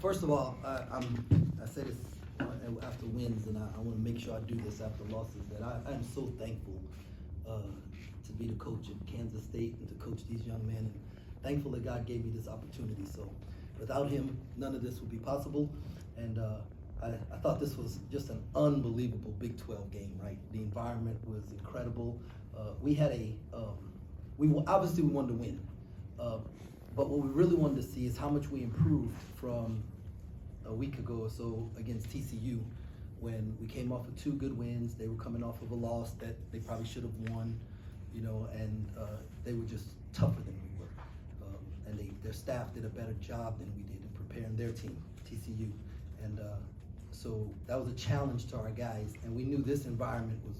First of all, I say this after wins, and I want to make sure I do this after losses, that I'm so thankful to be the coach at Kansas State and to coach these young men, and thankful that God gave me this opportunity. So without him, none of this would be possible. And I thought this was just an unbelievable Big 12 game, right? The environment was incredible. We had obviously we wanted to win. But what we really wanted to see is how much we improved from a week ago or so against TCU, when we came off of 2 good wins. They were coming off of a loss that they probably should have won, and they were just tougher than we were. And their staff did a better job than we did in preparing their team, TCU. And so that was a challenge to our guys, and we knew this environment was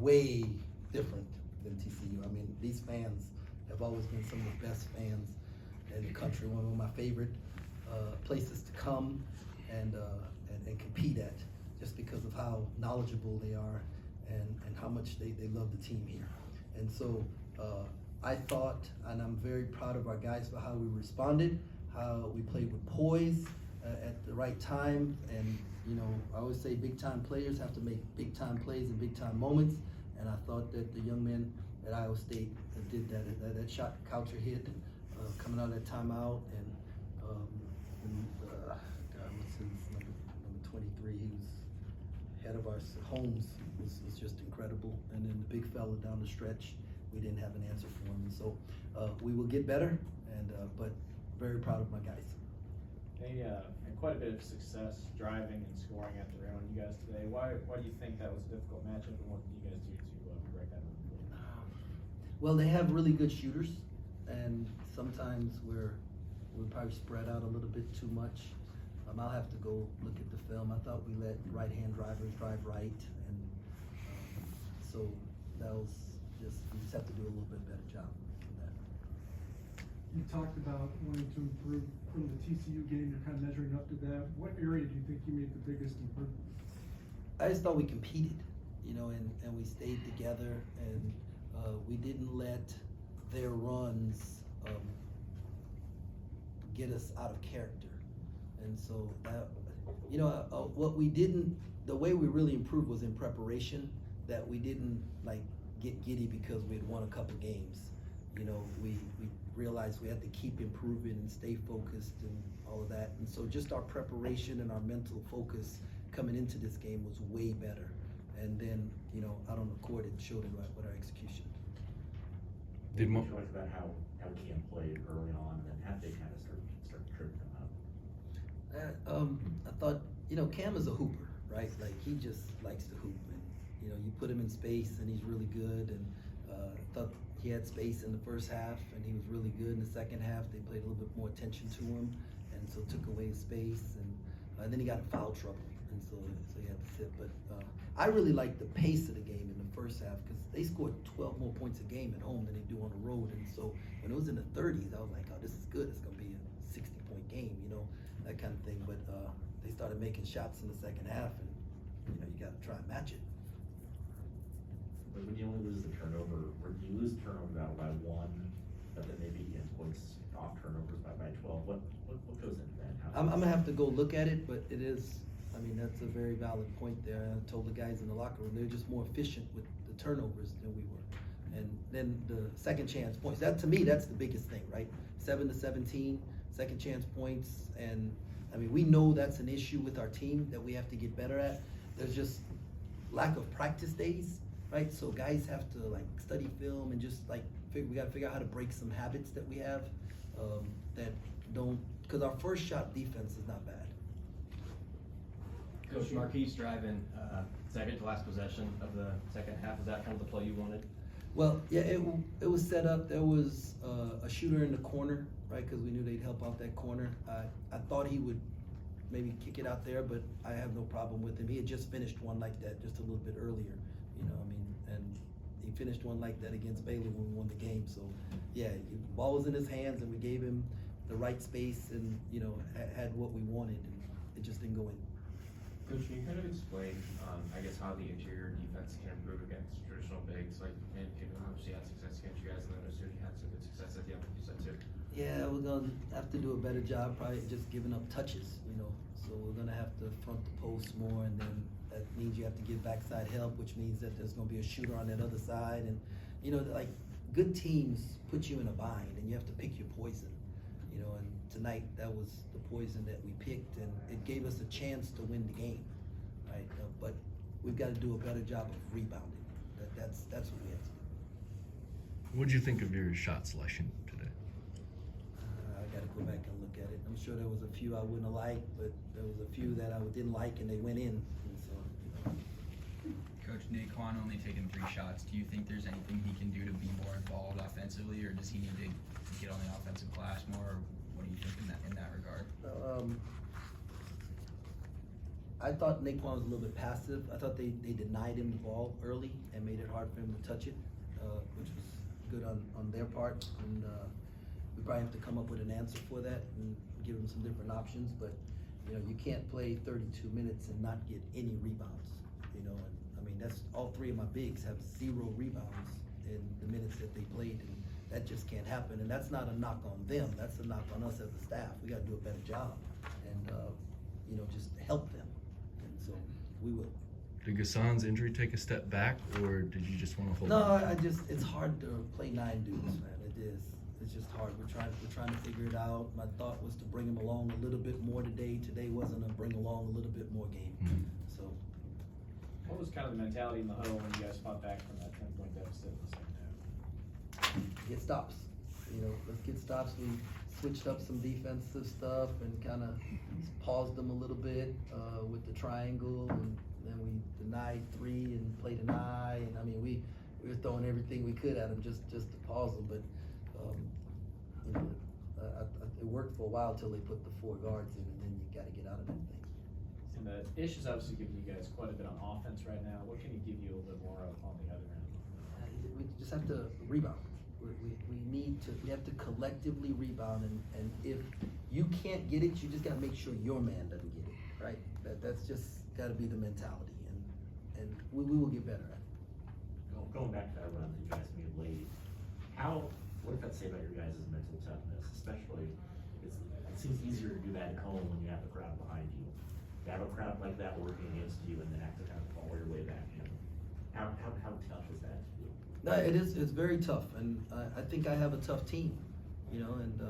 way different than TCU. I mean, these fans have always been some of the best fans in the country, one of my favorite places to come and compete at, just because of how knowledgeable they are and how much they love the team here. And so I thought, and I'm very proud of our guys for how we responded, how we played with poise at the right time. And I always say big time players have to make big time plays in big time moments, and I thought that the young men at Iowa State did that. That shot Coucher hit coming out of that timeout, and what's his number 23? He was head of our Holmes was just incredible, and then the big fella down the stretch, we didn't have an answer for him. And so we will get better, but very proud of my guys. They had quite a bit of success driving and scoring at the rim on you guys today. Why do you think that was a difficult matchup, and what did you guys do to break that up? Well, they have really good shooters, and sometimes we're probably spread out a little bit too much. I'll have to go look at the film. I thought we let right-hand drivers drive right, and so that was we just have to do a little bit better job on that. You talked about wanting to improve from the TCU game. You're kind of measuring up to that. What area do you think you made the biggest improvement? I just thought we competed, and we stayed together, and we didn't let their runs get us out of character. And so that, what we didn't, the way we really improved was in preparation, that we didn't get giddy because we had won a couple games. We realized we had to keep improving and stay focused and all of that. And so just our preparation and our mental focus coming into this game was way better. And then, out on the court, it showed it with our execution. Did you talk about how Cam played early on, and then how they kind of start tripping him up? I thought, Cam is a hooper, right? Like, he just likes to hoop, and you put him in space and he's really good. And I thought he had space in the first half and he was really good. In the second half, they played a little bit more attention to him, and so took away his space, and then he got in foul trouble, and so he had to sit. But I really liked the pace of the game in the first half, because they scored 12 more points a game at home than they do on the road. And so when it was in the 30s, I was like, oh, this is good. It's going to be a 60-point game, that kind of thing. But they started making shots in the second half, and you got to try and match it. But when you only lose the turnover, or you lose the turnover by 1, but then maybe you get points off turnovers by 12, what goes into that? I'm going to have to go look at it, but it is, that's a very valid point there. I told the guys in the locker room, they're just more efficient with the turnovers than we were. And then the second chance points, that to me, that's the biggest thing, right? 7-17, second chance points. And we know that's an issue with our team that we have to get better at. There's just lack of practice days, right? So guys have to study film and just we got to figure out how to break some habits that we have that don't, because our first shot defense is not bad. Coach Marquise driving second to last possession of the second half. Is that kind of the play you wanted? Well, yeah, it was set up. There was a shooter in the corner, right? Because we knew they'd help out that corner. I thought he would maybe kick it out there, but I have no problem with him. He had just finished one like that just a little bit earlier, and he finished one like that against Baylor when we won the game. So, yeah, the ball was in his hands, and we gave him the right space, and had what we wanted, and it just didn't go in. Coach, can you kind of explain, how the interior defense can improve against traditional bigs? And obviously had success against you guys, and then as soon as you had some good success at the end, like you said too. Yeah, we're gonna have to do a better job, probably just giving up touches, you know. So we're gonna have to front the post more, and then that means you have to give backside help, which means that there's gonna be a shooter on that other side, and you know, like good teams put you in a bind, and you have to pick your poison, you know. And tonight that was the poison that we picked, and it gave us a chance to win the game, right? But we've got to do a better job of rebounding. That's what we have to do. What did you think of your shot selection today? I got to go back and look at it. I'm sure there was a few I wouldn't have liked, but there was a few that I didn't like, and they went in. And so, you know. Coach Naquan only taking 3 shots. Do you think there's anything he can do to be more involved offensively, or does he need to get on the offensive glass more? Or what do you think in that regard? I thought Naquan was a little bit passive. I thought they denied him the ball early and made it hard for him to touch it, which was good on their part. And we probably have to come up with an answer for that and give him some different options. But you know, you can't play 32 minutes and not get any rebounds. You know, and I mean that's all 3 of my bigs have 0 rebounds in the minutes that they played, and that just can't happen. And that's not a knock on them. That's a knock on us as a staff. We got to do a better job, and you know, just help them. And so we will. Did Gassan's injury take a step back, or did you just want to hold No, on? it's hard to play 9 dudes, man. It is. It's just hard. We're trying to figure it out. My thought was to bring him along a little bit more today. Today wasn't a bring along a little bit more game. So. What was kind of the mentality in the huddle when you guys fought back from that 10-point deficit in the second half? Get stops. You know, let's get stops. We switched up some defensive stuff and kind of paused them a little bit with the triangle, and then we denied 3 and played an eye. And I mean, we were throwing everything we could at them just to pause them. But you know, it worked for a while till they put the 4 guards in, and then you got to get out of that thing. And the Ish is obviously giving you guys quite a bit on offense right now. What can he give you a little bit more of on the other end? We just have to rebound. We have to collectively rebound, and if you can't get it, you just gotta make sure your man doesn't get it, right? That's just gotta be the mentality, and we will get better at it. Going back to that run that you guys made late, what does that say about your guys' mental toughness? Especially, it seems easier to do that at home when you have a crowd behind you. To have a crowd like that working against you and then have to kind of follow your way back in. How tough is that to do? No, it is. It's very tough, and I think I have a tough team, you know, and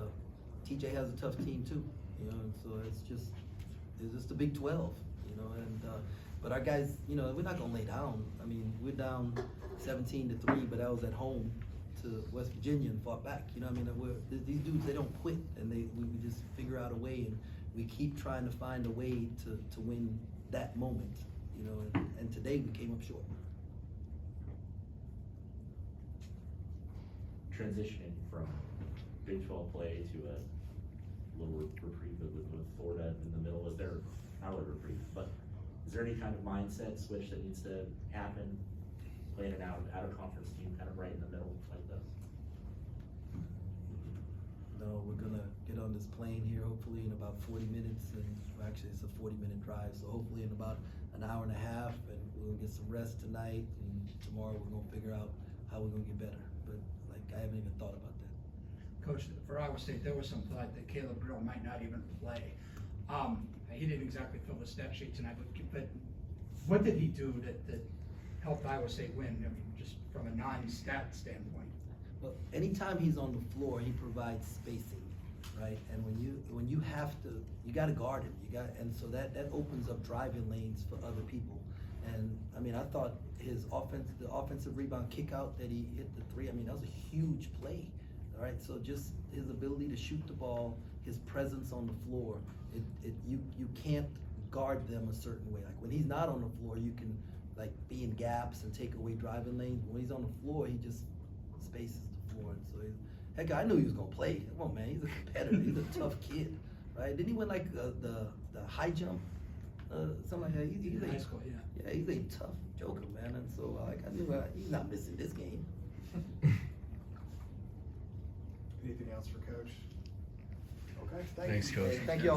TJ has a tough team too, you know, and so it's just the Big 12, you know, and but our guys, you know, we're not gonna lay down. I mean, we're down 17-3, but I was at home to West Virginia and fought back. You know, I mean, these dudes, they don't quit, and we just figure out a way, and we keep trying to find a way to win that moment, you know, and today we came up short. Transitioning from Big 12 play to a little reprieve with Florida in the middle, is there, not really reprieve, but is there any kind of mindset switch that needs to happen playing an out of conference team kind of right in the middle like this? No, we're gonna get on this plane here hopefully in about 40 minutes, and actually it's a 40-minute drive, so hopefully in about an hour and a half, and we'll get some rest tonight, and tomorrow we're gonna figure out how we're gonna get better. But like, I haven't even thought about that. Coach, for Iowa State, there was some thought that Caleb Grill might not even play. He didn't exactly fill the stat sheet tonight, but what did he do that helped Iowa State win? I mean, just from a non-stat standpoint. Well, anytime he's on the floor, he provides spacing, right? And when you have to, you got to guard him. And so that opens up driving lanes for other people. And I mean, I thought the offensive rebound kick out that he hit the 3. I mean, that was a huge play. All right, so just his ability to shoot the ball, his presence on the floor, you can't guard them a certain way. Like when he's not on the floor, you can like be in gaps and take away driving lanes. When he's on the floor, he just spaces the floor. And so, heck, I knew he was gonna play. Come on, man, he's a competitor. He's a tough kid, right? Didn't he win like the high jump, something like that? He's in high school, yeah. Yeah, he's a tough joker, man. And so like I knew he's not missing this game. Anything else for Coach? Okay, Thanks, Coach. Thank you all.